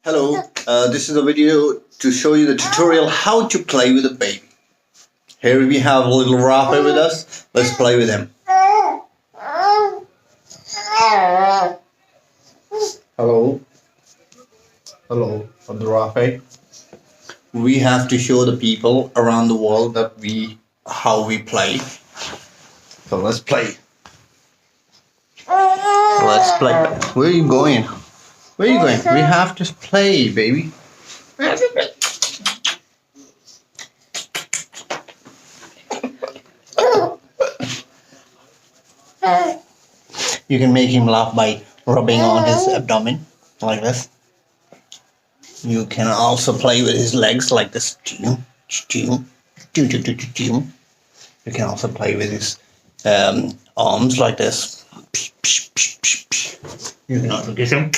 Hello, this is a video to show you the tutorial how to play with a baby. Here we have a little Rafa with us. Let's play with him. Hello. Hello, Rafa. We have to show the people around the world that how we play. So let's play. Let's play. Where are you going? Where are you going? We have to play, baby. You can make him laugh by rubbing on his abdomen like this. You can also play with his legs like this. You can also play with his arms like this. You can also kiss him.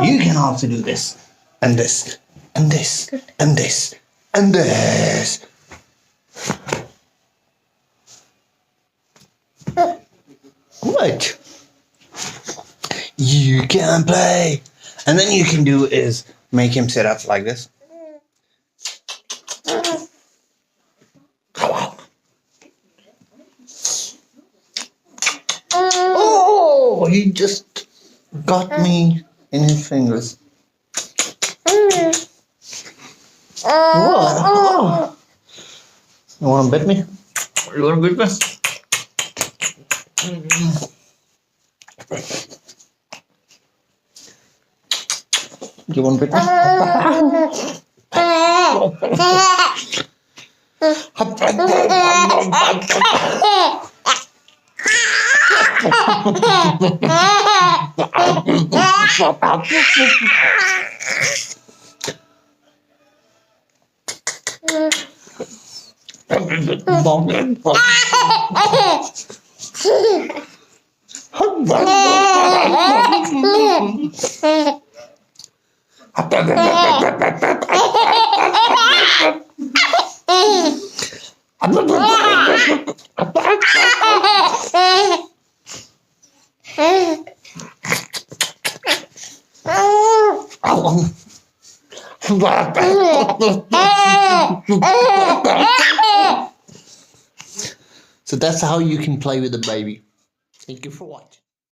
You can also do this, and this, and this, and this, and this. What? You can play. And then you can do is make him sit up like this. Oh, he just got me in his fingers. What? Oh. You want to bite me? You want to bite me? You want to bite me? So that's how you can play with the baby. Thank you for watching.